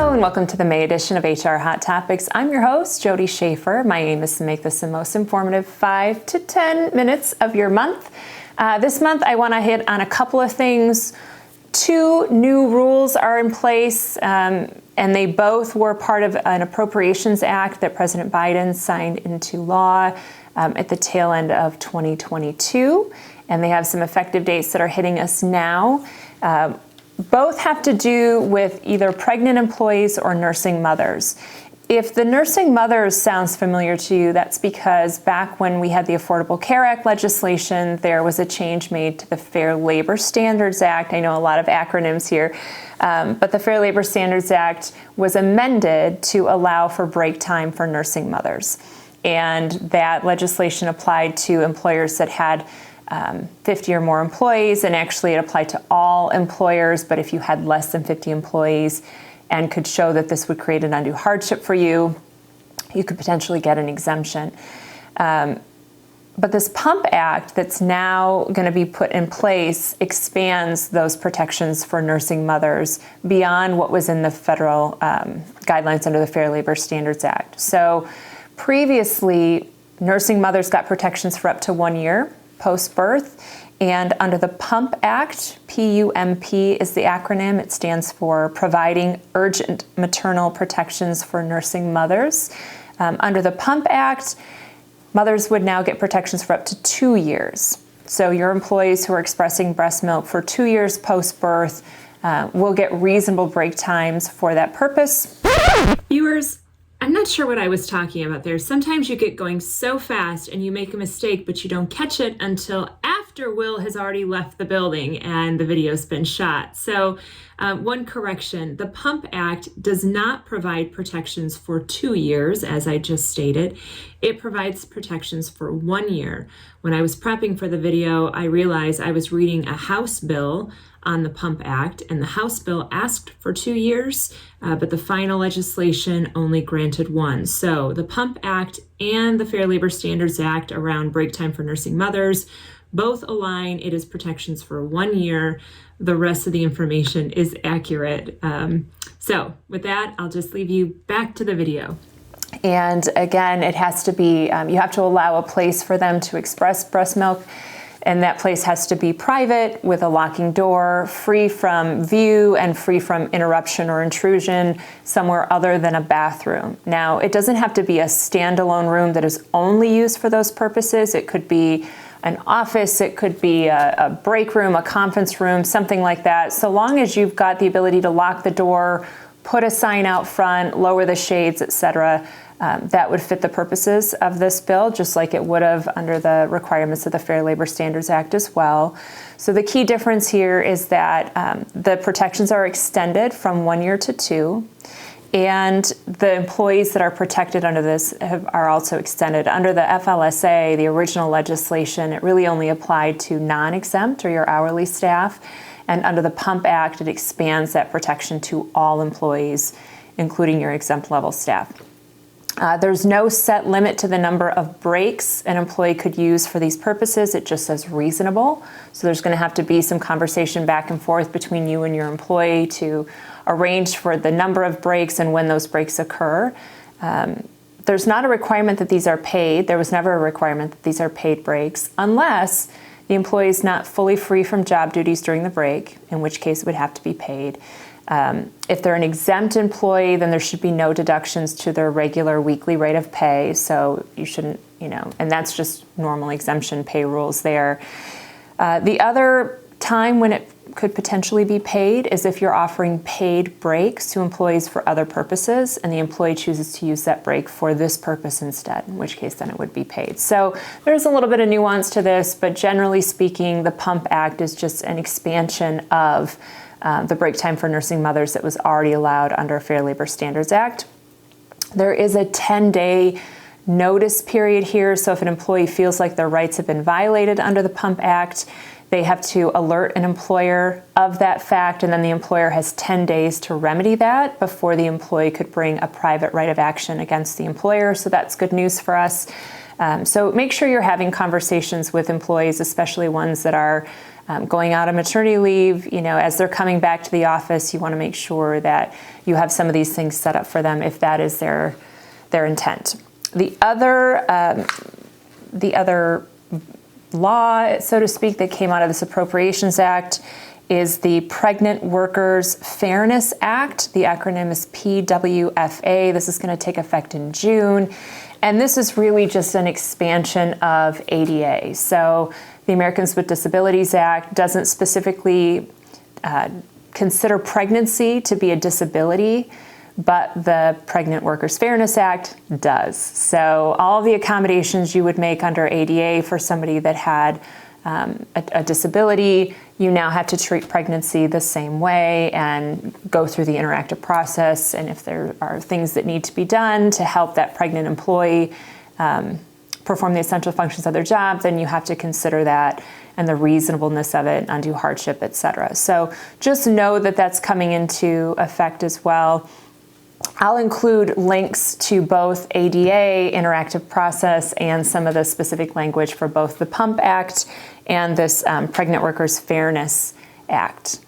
Hello and welcome to the May edition of HR Hot Topics. I'm your host, Jody Schaefer. My aim is to make this the most informative 5 to 10 minutes of your month. This month I want to hit on a couple of things. 2 new rules are in place, and they both were part of an Appropriations Act that President Biden signed into law at the tail end of 2022, and they have some effective dates that are hitting us now. Both have to do with either pregnant employees or nursing mothers. If the nursing mothers sounds familiar to you, that's because back when we had the Affordable Care Act legislation, there was a change made to the Fair Labor Standards Act. I know a lot of acronyms here, but the Fair Labor Standards Act was amended to allow for break time for nursing mothers. And that legislation applied to employers that had 50 or more employees, and actually it applied to all employers, but if you had less than 50 employees and could show that this would create an undue hardship for you, you could potentially get an exemption. But this PUMP Act that's now going to be put in place expands those protections for nursing mothers beyond what was in the federal guidelines under the Fair Labor Standards Act. So previously, nursing mothers got protections for up to 1 year post-birth, and under the PUMP Act, PUMP is the acronym. It stands for Providing Urgent Maternal Protections for Nursing Mothers. Under the PUMP Act, mothers would now get protections for up to 2 years. So your employees who are expressing breast milk for 2 years post-birth will get reasonable break times for that purpose. Viewers, I'm not sure what I was talking about there. Sometimes you get going so fast and you make a mistake, but you don't catch it until after Will has already left the building and the video's been shot. So one correction, the PUMP Act does not provide protections for 2 years, as I just stated. It provides protections for 1 year. When I was prepping for the video, I realized I was reading a House bill on the PUMP Act, and the House bill asked for 2 years, but the final legislation only granted 1. So the PUMP Act and the Fair Labor Standards Act around break time for nursing mothers both align. It is protections for 1 year. The rest of the information is accurate. So with that, I'll just leave you back to the video. And again, it has to be, you have to allow a place for them to express breast milk, and that place has to be private with a locking door, free from view and free from interruption or intrusion somewhere other than a bathroom. Now, it doesn't have to be a standalone room that is only used for those purposes. It could be an office, it could be a break room, a conference room, something like that. So long as you've got the ability to lock the door, put a sign out front, lower the shades, etc., that would fit the purposes of this bill, just like it would have under the requirements of the Fair Labor Standards Act as well. So the key difference here is that the protections are extended from 1 year to 2, and the employees that are protected under this are also extended. Under the FLSA, the original legislation, it really only applied to non-exempt or your hourly staff, and under the PUMP Act, it expands that protection to all employees, including your exempt level staff. There's no set limit to the number of breaks an employee could use for these purposes. It just says reasonable. So there's going to have to be some conversation back and forth between you and your employee to arrange for the number of breaks and when those breaks occur. There's not a requirement that these are paid. There was never a requirement that these are paid breaks unless the employee is not fully free from job duties during the break, in which case it would have to be paid. If they're an exempt employee, then there should be no deductions to their regular weekly rate of pay. So you shouldn't, and that's just normal exemption pay rules there. The other time when it could potentially be paid is if you're offering paid breaks to employees for other purposes and the employee chooses to use that break for this purpose instead, in which case then it would be paid. So there's a little bit of nuance to this, but generally speaking, the PUMP Act is just an expansion of the break time for nursing mothers that was already allowed under Fair Labor Standards Act. There is a 10-day notice period here, so if an employee feels like their rights have been violated under the PUMP Act, they have to alert an employer of that fact, and then the employer has 10 days to remedy that before the employee could bring a private right of action against the employer, so that's good news for us. So make sure you're having conversations with employees, especially ones that are going out on maternity leave, as they're coming back to the office, you want to make sure that you have some of these things set up for them if that is their intent. The other law, so to speak, that came out of this Appropriations Act is the Pregnant Workers Fairness Act. The acronym is PWFA. This is going to take effect in June. And this is really just an expansion of ADA. So the Americans with Disabilities Act doesn't specifically consider pregnancy to be a disability, but the Pregnant Workers Fairness Act does. So all the accommodations you would make under ADA for somebody that had a disability, you now have to treat pregnancy the same way and go through the interactive process. And if there are things that need to be done to help that pregnant employee perform the essential functions of their job, then you have to consider that and the reasonableness of it, undue hardship, et cetera. So just know that that's coming into effect as well. I'll include links to both ADA, interactive process, and some of the specific language for both the PUMP Act and this Pregnant Workers Fairness Act.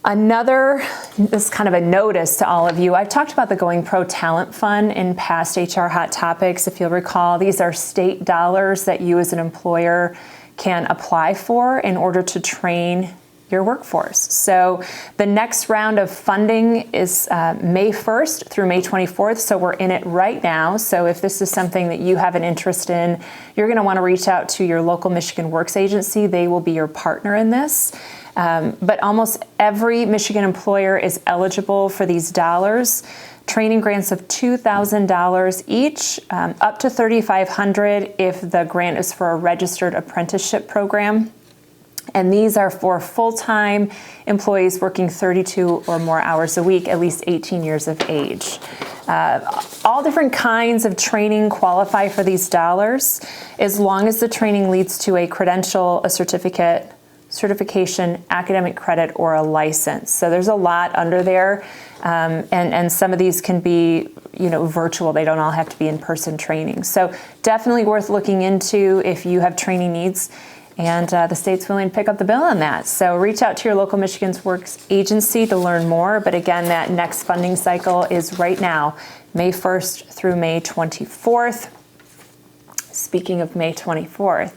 This is kind of a notice to all of you. I've talked about the Going Pro Talent Fund in past HR Hot Topics. If you'll recall, these are state dollars that you as an employer can apply for in order to train your workforce. So the next round of funding is May 1st through May 24th. So we're in it right now. So if this is something that you have an interest in, you're going to want to reach out to your local Michigan Works agency. They will be your partner in this. But almost every Michigan employer is eligible for these dollars. Training grants of $2,000 each, up to $3,500 if the grant is for a registered apprenticeship program. And these are for full-time employees working 32 or more hours a week, at least 18 years of age. All different kinds of training qualify for these dollars, as long as the training leads to a credential, a certificate, certification, academic credit, or a license. So there's a lot under there, and some of these can be, virtual. They don't all have to be in-person training. So definitely worth looking into if you have training needs. And the state's willing to pick up the bill on that. So reach out to your local Michigan's Works agency to learn more. But again, that next funding cycle is right now, May 1st through May 24th. Speaking of May 24th,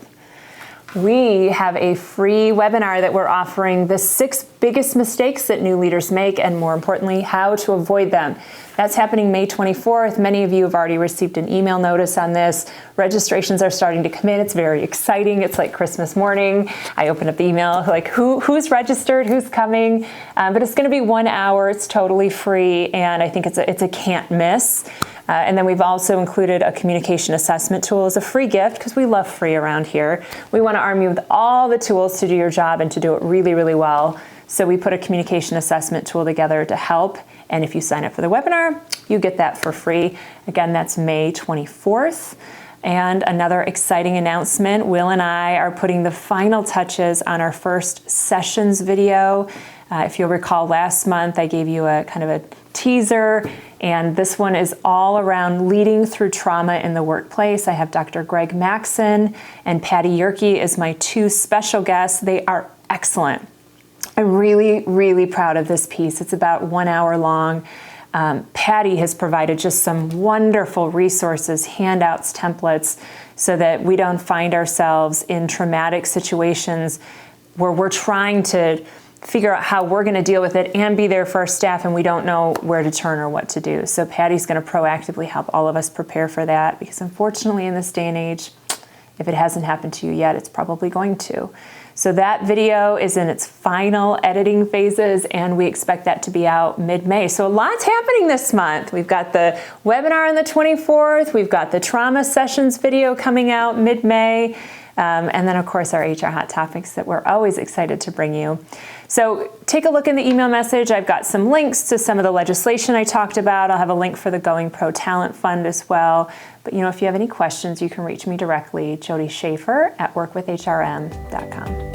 we have a free webinar that we're offering, the 6 biggest mistakes that new leaders make, and more importantly, how to avoid them. That's happening May 24th. Many of you have already received an email notice on this. Registrations are starting to come in. It's very exciting. It's like Christmas morning. I open up the email, like who's registered, who's coming. But it's going to be 1 hour. It's totally free, and I think it's a can't miss. And then we've also included a communication assessment tool as a free gift, because we love free around here. We want to arm you with all the tools to do your job and to do it really, really well. So we put a communication assessment tool together to help. And if you sign up for the webinar, you get that for free. Again, that's May 24th. And another exciting announcement, Will and I are putting the final touches on our first sessions video. If you'll recall, last month I gave you a kind of a teaser, and this one is all around leading through trauma in the workplace. I have Dr. Greg Maxon and Patty Yerke as my 2 special guests. They are excellent. I'm really, really proud of this piece. It's about 1 hour long. Patty has provided just some wonderful resources, handouts, templates, so that we don't find ourselves in traumatic situations where we're trying to figure out how we're going to deal with it and be there for our staff, and we don't know where to turn or what to do. So Patty's going to proactively help all of us prepare for that, because unfortunately in this day and age, if it hasn't happened to you yet, it's probably going to. So that video is in its final editing phases, and we expect that to be out mid-May. So a lot's happening this month. We've got the webinar on the 24th. We've got the trauma sessions video coming out mid-May. And then, of course, our HR Hot Topics that we're always excited to bring you. So take a look in the email message. I've got some links to some of the legislation I talked about. I'll have a link for the Going Pro Talent Fund as well. But, if you have any questions, you can reach me directly, Jody Schaefer at workwithhrm.com.